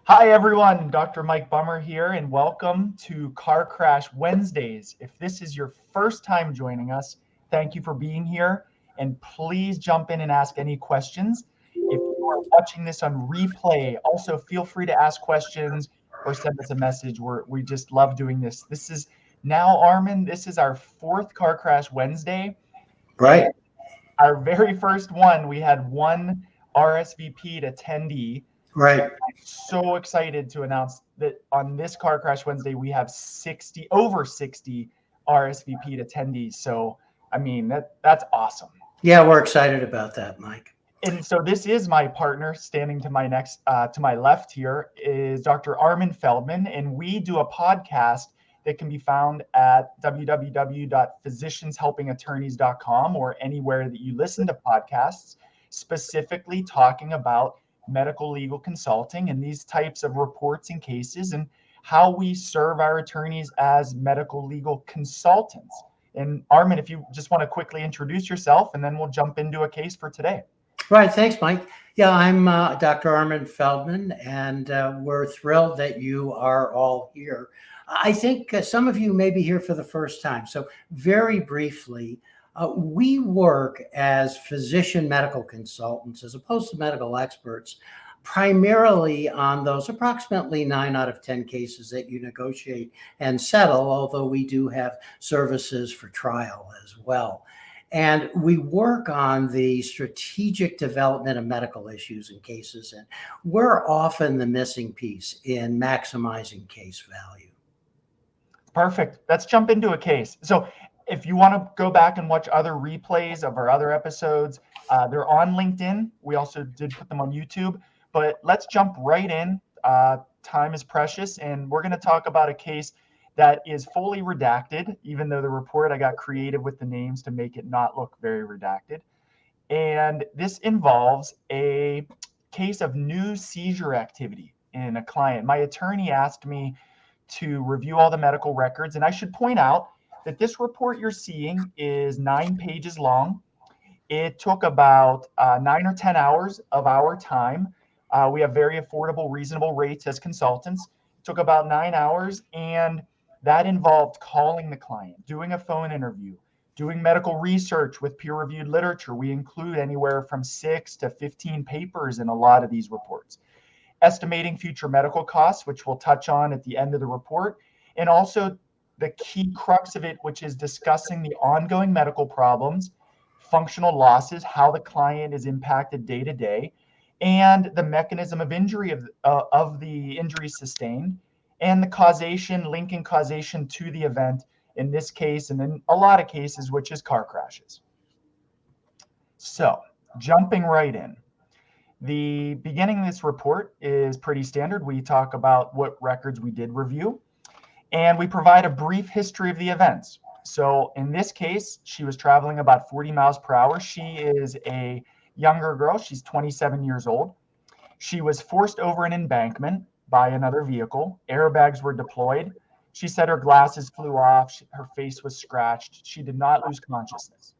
Hi, everyone. Dr. Mike Bummer here, and welcome to Car Crash Wednesdays. If this is your first time joining us, thank you for being here, and please jump in and ask any questions. If you are watching this on replay, also feel free to ask questions or send us a message. We just love doing this. This is now, Armin, this is our fourth Car Crash Wednesday, and Right. our very first one, we had one RSVP'd attendee. Right. So excited to announce that on this Car Crash Wednesday, we have over 60 RSVP'd attendees. So, I mean, that's awesome. Yeah, we're excited about that, Mike. And so this is my partner standing to my left here is Dr. Armin Feldman, and we do a podcast that can be found at www.physicianshelpingattorneys.com or anywhere that you listen to podcasts, specifically talking about medical legal consulting and these types of reports and cases and how we serve our attorneys as medical legal consultants. And Armin, if you just want to quickly introduce yourself, and then we'll jump into a case for today. Right. Thanks, Mike. Yeah, I'm Dr. Armin Feldman, and we're thrilled that you are all here. I think some of you may be here for the first time. So, very briefly, we work as physician medical consultants as opposed to medical experts, primarily on those approximately 9 out of 10 cases that you negotiate and settle, although we do have services for trial as well. And we work on the strategic development of medical issues and cases. And we're often the missing piece in maximizing case value. Perfect. Let's jump into a case. So, if you want to go back and watch other replays of our other episodes, they're on LinkedIn. We also did put them on YouTube. But let's jump right in. Time is precious, and we're going to talk about a case that is fully redacted, even though the report I got creative with the names to make it not look very redacted. And this involves a case of new seizure activity in a client. My attorney asked me to review all the medical records. And I should point out that this report you're seeing is 9 pages long. It took about 9 or 10 hours of our time. We have very affordable, reasonable rates as consultants. It took about 9 hours, and that involved calling the client, doing a phone interview, doing medical research with peer-reviewed literature. We include anywhere from 6 to 15 papers in a lot of these reports, estimating future medical costs, which we'll touch on at the end of the report, and also the key crux of it, which is discussing the ongoing medical problems, functional losses, how the client is impacted day to day, and the mechanism of injury of the injury sustained, and the causation, linking causation to the event in this case, and in a lot of cases, which is car crashes. So, jumping right in. The beginning of this report is pretty standard. We talk about what records we did review, and we provide a brief history of the events. So in this case, she was traveling about 40 miles per hour. She is a younger girl. She's 27 years old. She was forced over an embankment by another vehicle. Airbags were deployed. She said her glasses flew off. Her face was scratched. She did not lose consciousness.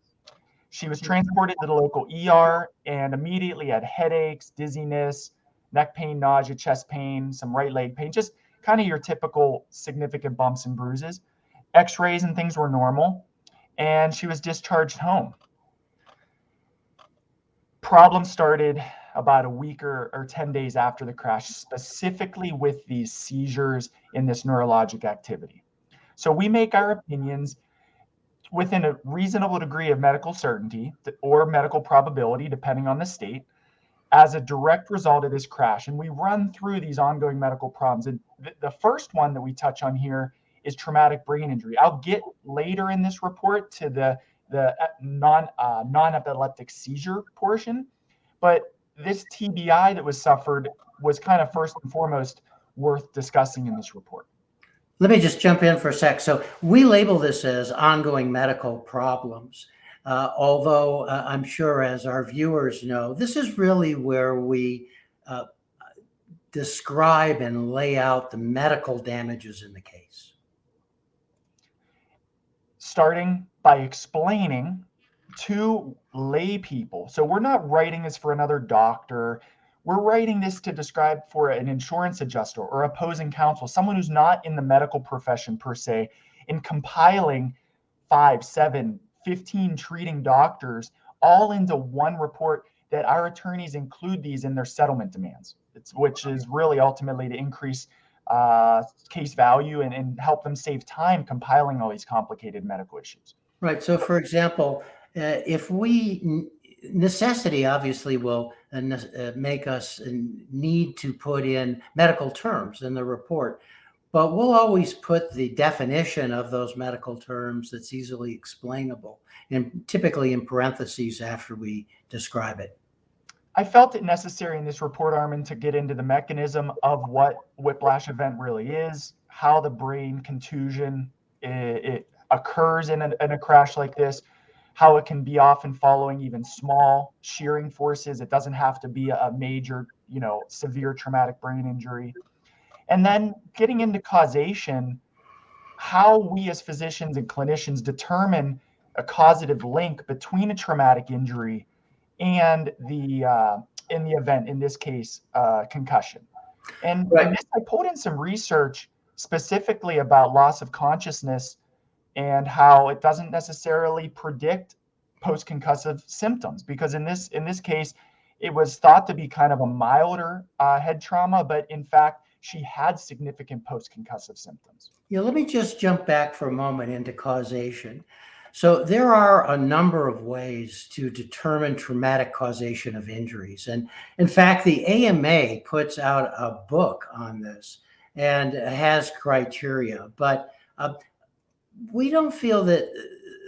She was transported to the local ER and immediately had headaches, dizziness, neck pain, nausea, chest pain, some right leg pain, just kind of your typical significant bumps and bruises. X-rays and things were normal, and she was discharged home. Problem started about a week or 10 days after the crash, specifically with these seizures in this neurologic activity. So we make our opinions within a reasonable degree of medical certainty or medical probability, depending on the state, as a direct result of this crash. And we run through these ongoing medical problems. And the first one that we touch on here is traumatic brain injury. I'll get later in this report to the non-epileptic seizure portion, but this TBI that was suffered was kind of first and foremost worth discussing in this report. Let me just jump in for a sec. So, we label this as ongoing medical problems. Although I'm sure, as our viewers know, this is really where we uh, describe and lay out the medical damages in the case. Starting by explaining to lay people. So we're not writing this for another doctor. we're writing this to describe for an insurance adjuster or opposing counsel, someone who's not in the medical profession per se, in compiling 5, 7, 15 treating doctors all into one report, that our attorneys include these in their settlement demands, which is really ultimately to increase case value and help them save time compiling all these complicated medical issues. Right. So, for example, if we necessity obviously will make us need to put in medical terms in the report, but we'll always put the definition of those medical terms that's easily explainable, and typically in parentheses after we describe it. I felt it necessary in this report, Armin, to get into the mechanism of what whiplash event really is, how the brain contusion it occurs in a crash like this, how it can be often following even small shearing forces. It doesn't have to be a major, severe traumatic brain injury. And then getting into causation, how we as physicians and clinicians determine a causative link between a traumatic injury and in the event, in this case, concussion. And Right. in this, I pulled in some research specifically about loss of consciousness and how it doesn't necessarily predict post-concussive symptoms, because in this case, it was thought to be kind of a milder head trauma, but in fact, she had significant post-concussive symptoms. Yeah, let me just jump back for a moment into causation. So there are a number of ways to determine traumatic causation of injuries. And in fact, the AMA puts out a book on this and has criteria, but we don't feel that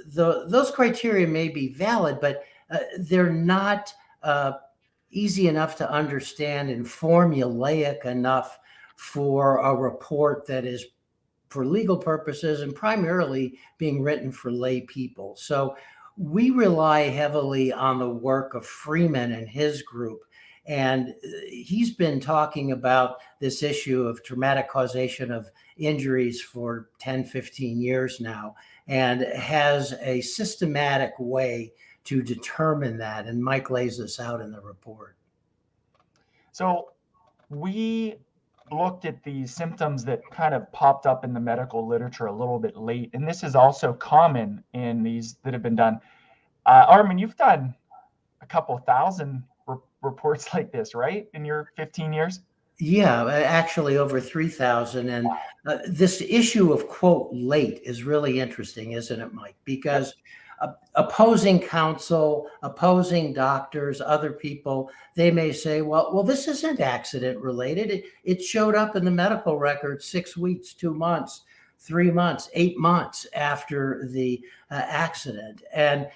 those criteria may be valid, but they're not easy enough to understand and formulaic enough for a report that is for legal purposes and primarily being written for lay people. So we rely heavily on the work of Freeman and his group. And he's been talking about this issue of traumatic causation of injuries for 10, 15 years now, and has a systematic way to determine that. And Mike lays this out in the report. So we looked at the symptoms that kind of popped up in the medical literature a little bit late, and this is also common in these that have been done. Armin, you've done a couple thousand reports like this, right, in your 15 years? Yeah, actually over 3,000. And this issue of quote late is really interesting, isn't it, Mike? Because opposing counsel, opposing doctors, other people, they may say, well, this isn't accident related. It showed up in the medical record 6 weeks, 2 months, 3 months, 8 months after the accident. And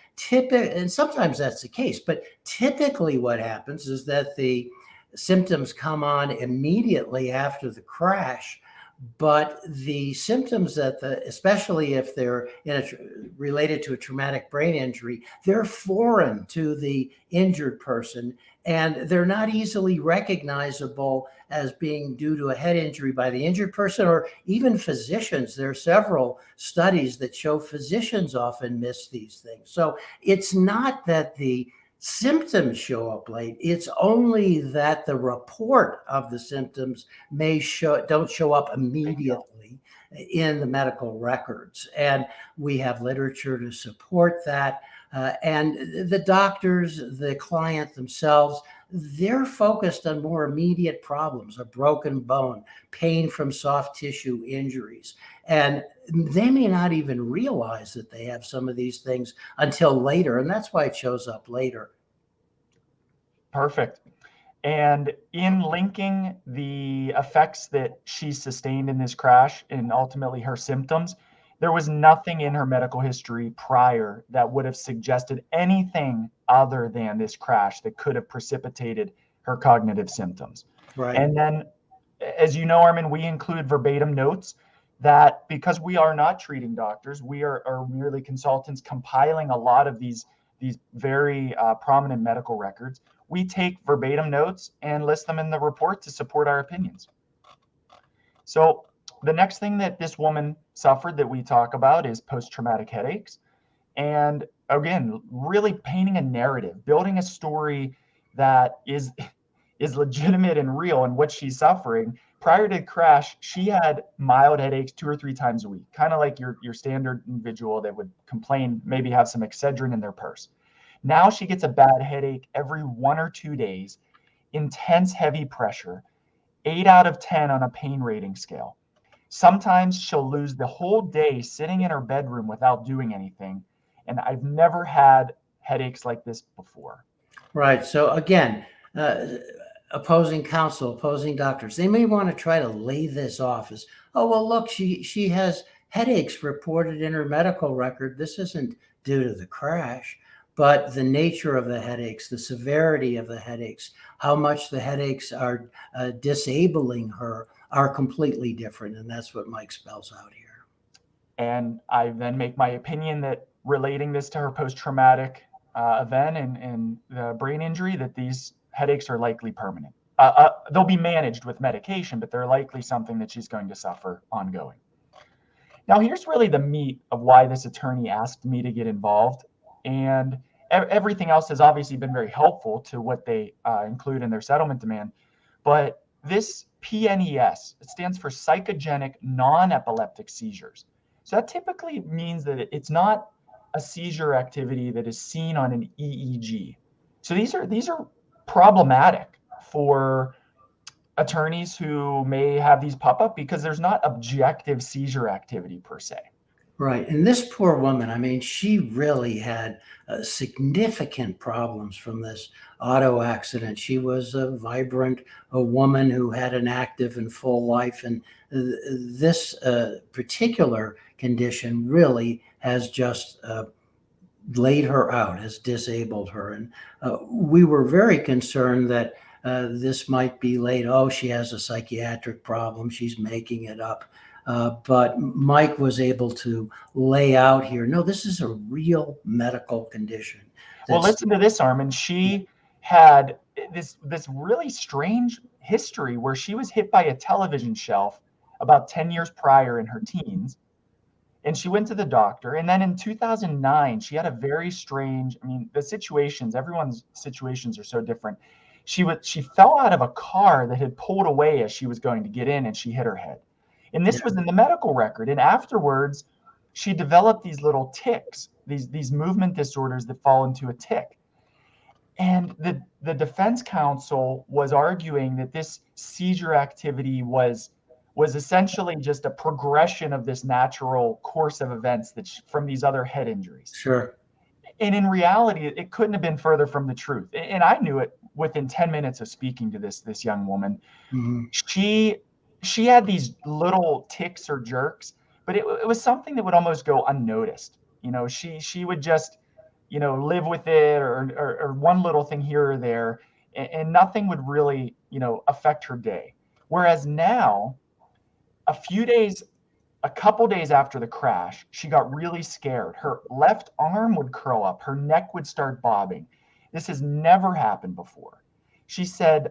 sometimes that's the case, but typically what happens is that the symptoms come on immediately after the crash, but the symptoms especially if they're related to a traumatic brain injury, they're foreign to the injured person, and they're not easily recognizable as being due to a head injury by the injured person or even physicians. There are several studies that show physicians often miss these things. So it's not that the symptoms show up late. It's only that the report of the symptoms don't show up immediately in the medical records. And we have literature to support that. And the doctors, the client themselves, they're focused on more immediate problems, a broken bone, pain from soft tissue injuries. And they may not even realize that they have some of these things until later. And that's why it shows up later. Perfect. And in linking the effects that she sustained in this crash and ultimately her symptoms, there was nothing in her medical history prior that would have suggested anything other than this crash that could have precipitated her cognitive symptoms. Right. And then, as you know, Armin, we include verbatim notes that because we are not treating doctors, we are merely consultants compiling a lot of these very prominent medical records. We take verbatim notes and list them in the report to support our opinions. So the next thing that this woman suffered that we talk about is post-traumatic headaches. And again, really painting a narrative, building a story that is is legitimate and real and what she's suffering. Prior to the crash, she had mild headaches 2 or 3 times a week, kind of like your standard individual that would complain, maybe have some Excedrin in their purse. Now she gets a bad headache every 1 or 2 days, intense heavy pressure, 8 out of 10 on a pain rating scale. Sometimes she'll lose the whole day sitting in her bedroom without doing anything. And I've never had headaches like this before. Right. So again, opposing counsel, opposing doctors, they may want to try to lay this off as, oh, well, look, she has headaches reported in her medical record. This isn't due to the crash, but the nature of the headaches, the severity of the headaches, how much the headaches are disabling her are completely different. And that's what Mike spells out here. And I then make my opinion that relating this to her post-traumatic event and the brain injury, that these headaches are likely permanent. They'll be managed with medication, but they're likely something that she's going to suffer ongoing. Now, here's really the meat of why this attorney asked me to get involved. And everything else has obviously been very helpful to what they include in their settlement demand. But this PNES, it stands for psychogenic non-epileptic seizures. So that typically means that it's not a seizure activity that is seen on an EEG. So these are problematic for attorneys who may have these pop up because there's not objective seizure activity per se. Right. And this poor woman, I mean, she really had significant problems from this auto accident. She was a vibrant woman who had an active and full life. And this particular condition really has just laid her out, has disabled her. And we were very concerned that this might be laid, oh, she has a psychiatric problem, she's making it up. But Mike was able to lay out here, no, this is a real medical condition. Well, listen to this, Armin. She had this really strange history where she was hit by a television shelf about 10 years prior in her teens. And she went to the doctor. And then in 2009, she had a very strange, I mean, the situations, everyone's situations are so different. She fell out of a car that had pulled away as she was going to get in, and she hit her head. And this was in the medical record. And afterwards, she developed these little tics, these movement disorders that fall into a tic. And the defense counsel was arguing that this seizure activity was essentially just a progression of this natural course of events that from these other head injuries. Sure. And in reality, it couldn't have been further from the truth. And I knew it within 10 minutes of speaking to this young woman. Mm-hmm. She had these little tics or jerks, but it was something that would almost go unnoticed. You know, she would just, you know, live with it or one little thing here or there, and nothing would really, you know, affect her day. Whereas now, a couple days after the crash, she got really scared. Her left arm would curl up, her neck would start bobbing. This has never happened before. She said,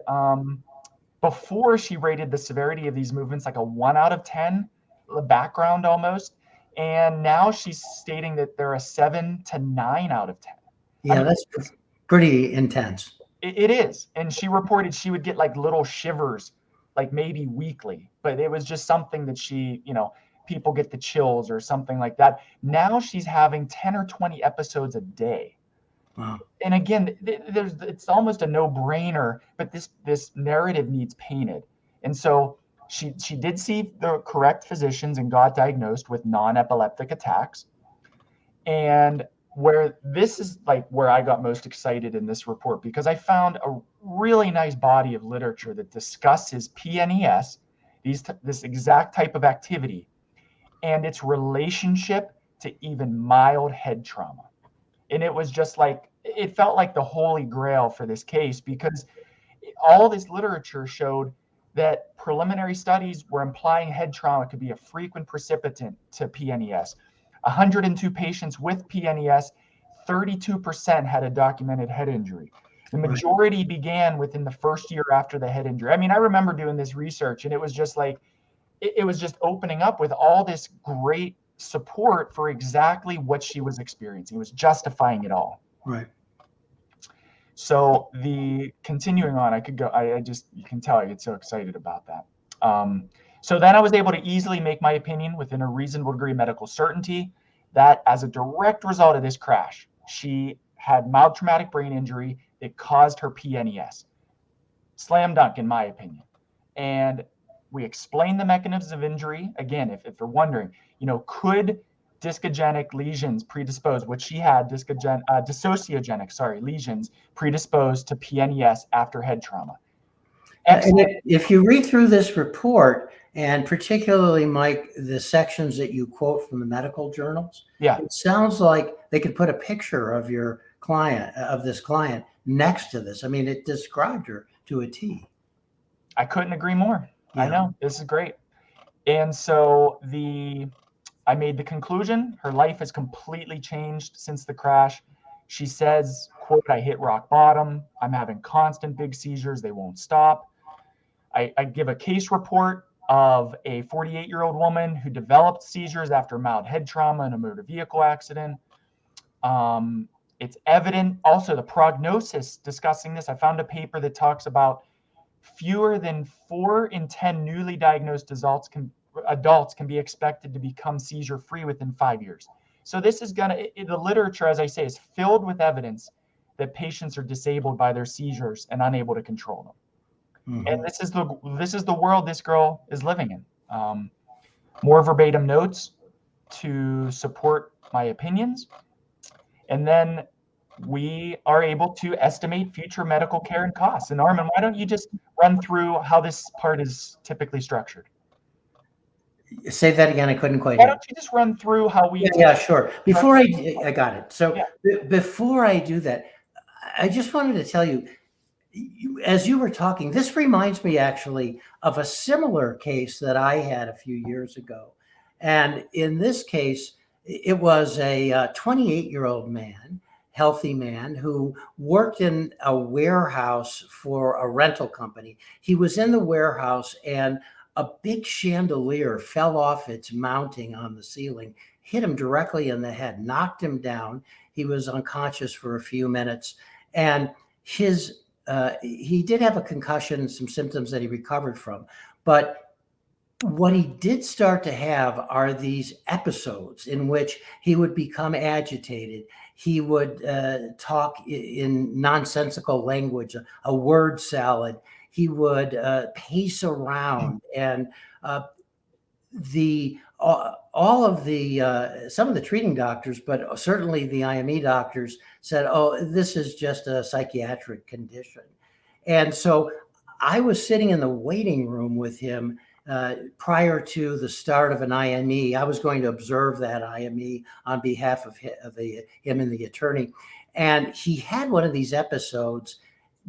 before she rated the severity of these movements like a 1 out of 10, the background almost. And now she's stating that they're a 7 to 9 out of 10. Yeah, I mean, that's pretty intense. It is. And she reported she would get like little shivers, like maybe weekly, but it was just something that she, you know, people get the chills or something like that. Now she's having 10 or 20 episodes a day. Wow. And again, it's almost a no-brainer, but this narrative needs painted. And so she did see the correct physicians and got diagnosed with non-epileptic attacks. And where this is like where I got most excited in this report, because I found a really nice body of literature that discusses PNES, this exact type of activity, and its relationship to even mild head trauma. And it was just like, it felt like the holy grail for this case, because all this literature showed that preliminary studies were implying head trauma could be a frequent precipitant to PNES. 102 patients with PNES, 32% had a documented head injury. The majority began within the first year after the head injury. I mean, I remember doing this research, and it was just like, it was just opening up with all this great support for exactly what she was experiencing. It was justifying it all. Right. So the continuing on, I could go. I just, you can tell I get so excited about that. So then I was able to easily make my opinion within a reasonable degree of medical certainty that as a direct result of this crash, she had mild traumatic brain injury that caused her PNES. Slam dunk, in my opinion. And we explained the mechanisms of injury. Again, if you're wondering, could discogenic lesions predispose, which she had, dissociogenic, lesions predisposed to PNES after head trauma. And Excellent. if you read through this report, and particularly, Mike, the sections that you quote from the medical journals, Yeah, it sounds like they could put a picture of your client, of this client, next to this. I mean, it described her to a T. I couldn't agree more. I Yeah. know, this is great. And so I made the conclusion, her life has completely changed since the crash. She says, quote, "I hit rock bottom. I'm having constant big seizures. They won't stop." I give a case report of a 48-year-old woman who developed seizures after mild head trauma in a motor vehicle accident. It's evident also the prognosis discussing this. I found a paper that talks about fewer than 4 in 10 newly diagnosed adults can be expected to become seizure free within 5 years. So this is the literature, as I say, is filled with evidence that patients are disabled by their seizures and unable to control them. And Mhm. this is the world this girl is living in. More verbatim notes to support my opinions, and then we are able to estimate future medical care and costs. And Armin, why don't you just run through how this part is typically structured? Say that again. I couldn't quite Why hear. don't you just run through how we Yeah, sure. Before I got it. So Yeah. before I do that, I just wanted to tell you, as you were talking, this reminds me actually of a similar case that I had a few years ago. And in this case, it was a 28-year-old man, healthy man, who worked in a warehouse for a rental company. He was in the warehouse, and a big chandelier fell off its mounting on the ceiling, hit him directly in the head, knocked him down. He was unconscious for a few minutes. And he did have a concussion, some symptoms that he recovered from. But what he did start to have are these episodes in which he would become agitated. He would talk in nonsensical language, a word salad. He would pace around, and the all of the some of the treating doctors, but certainly the IME doctors, said, "Oh, this is just a psychiatric condition." And so I was sitting in the waiting room with him prior to the start of an IME. I was going to observe that IME on behalf of him and the attorney. And he had one of these episodes,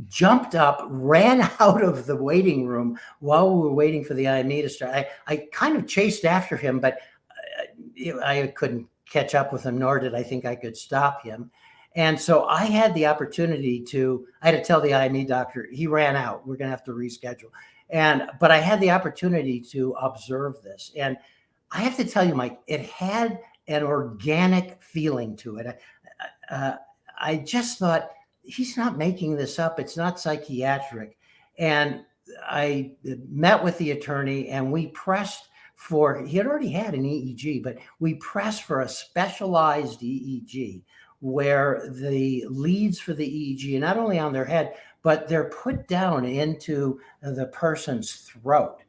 jumped up, ran out of the waiting room while we were waiting for the IME to start. I kind of chased after him, but I couldn't catch up with him, nor did I think I could stop him. And so I had the opportunity I had to tell the IME doctor, he ran out. We're going to have to reschedule. But I had the opportunity to observe this. And I have to tell you, Mike, it had an organic feeling to it. I just thought, he's not making this up. It's not psychiatric. And I met with the attorney, and we pressed he had already had an EEG, but we pressed for a specialized EEG where the leads for the EEG are not only on their head, but they're put down into the person's throat.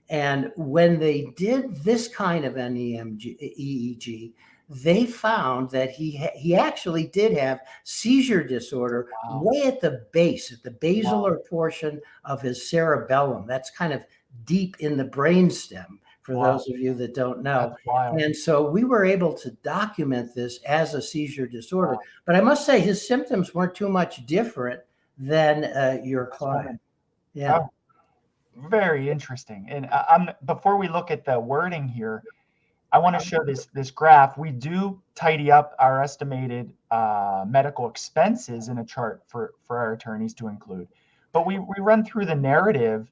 And when they did this kind of an EEG, they found that he actually did have seizure disorder. Wow. Way at the base, at the basilar portion of his cerebellum. That's kind of deep in the brainstem, for those of you that don't know. That's wild. And so we were able to document this as a seizure disorder. But I must say, his symptoms weren't too much different than your client. Yeah. Oh, very interesting. And before we look at the wording here, I want to show this graph. We do tidy up our estimated medical expenses in a chart for our attorneys to include. But we run through the narrative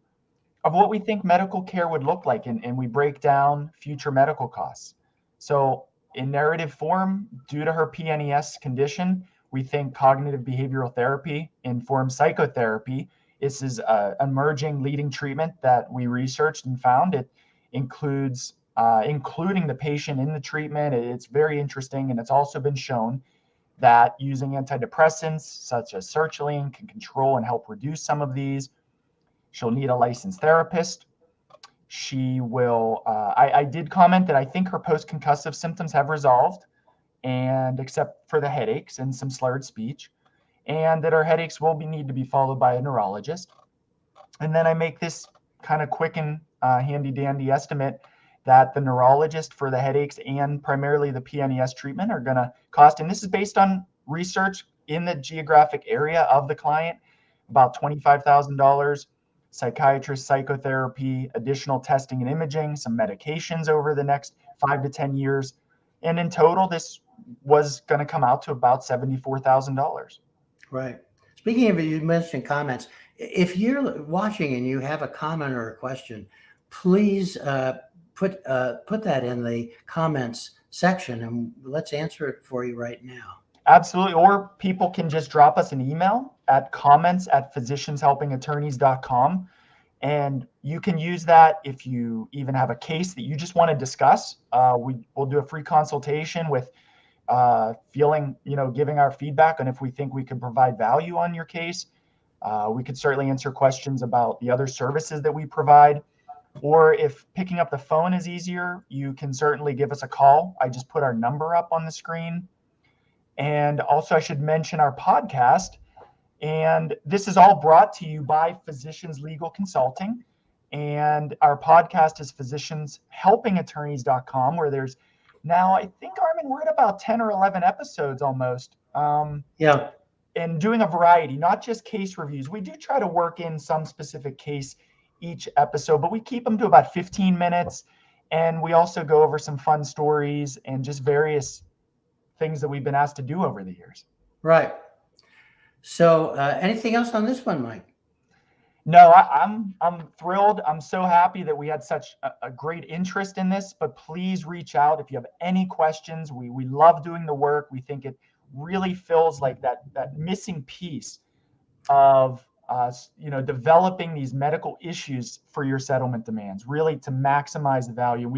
of what we think medical care would look like, and we break down future medical costs. So in narrative form, due to her PNES condition, we think cognitive behavioral therapy informed psychotherapy. This is an emerging leading treatment that we researched and found. It includes including the patient in the treatment. It's very interesting, and it's also been shown that using antidepressants such as sertraline can control and help reduce some of these. She'll need a licensed therapist. She will, I did comment that I think her post-concussive symptoms have resolved, and except for the headaches and some slurred speech, and that her headaches will need to be followed by a neurologist. And then I make this kind of quick and handy dandy estimate that the neurologist for the headaches and primarily the PNES treatment are going to cost, and this is based on research in the geographic area of the client, about $25,000. Psychiatrist, psychotherapy, additional testing and imaging, some medications over the next 5 to 10 years. And in total, this was going to come out to about $74,000. Right. Speaking of it, you mentioned comments. If you're watching and you have a comment or a question, please put that in the comments section, and let's answer it for you right now. Absolutely. Or people can just drop us an email at comments@physicianshelpingattorneys.com. And you can use that if you even have a case that you just want to discuss. We'll do a free consultation with giving our feedback on if we think we can provide value on your case. We could certainly answer questions about the other services that we provide. Or if picking up the phone is easier, you can certainly give us a call. I just put our number up on the screen. And also I should mention our podcast. And this is all brought to you by Physicians Legal Consulting. And our podcast is physicianshelpingattorneys.com, where there's now, I think, Armin, we're at about 10 or 11 episodes almost. Yeah. And doing a variety, not just case reviews. We do try to work in some specific case each episode, but we keep them to about 15 minutes. And we also go over some fun stories and just various things that we've been asked to do over the years. Right. So anything else on this one, Mike? No, I'm thrilled. I'm so happy that we had such a great interest in this, but please reach out if you have any questions. We love doing the work. We think it really feels like that missing piece of developing these medical issues for your settlement demands, really to maximize the value.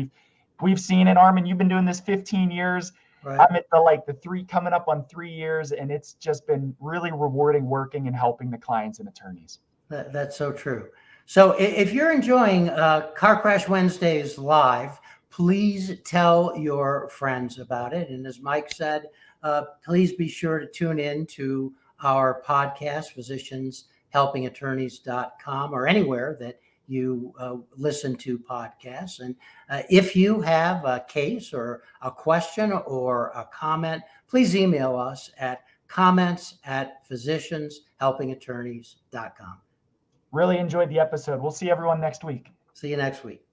We've seen it, Armin. You've been doing this 15 years. Right. I'm at the 3 coming up on 3 years, and it's just been really rewarding working and helping the clients and attorneys. That's so true. So if you're enjoying Car Crash Wednesdays live, please tell your friends about it. And as Mike said, please be sure to tune in to our podcast, physicianshelpingattorneys.com, or anywhere that you listen to podcasts. And if you have a case or a question or a comment, please email us at comments@physicianshelpingattorneys.com. Really enjoyed the episode. We'll see everyone next week. See you next week.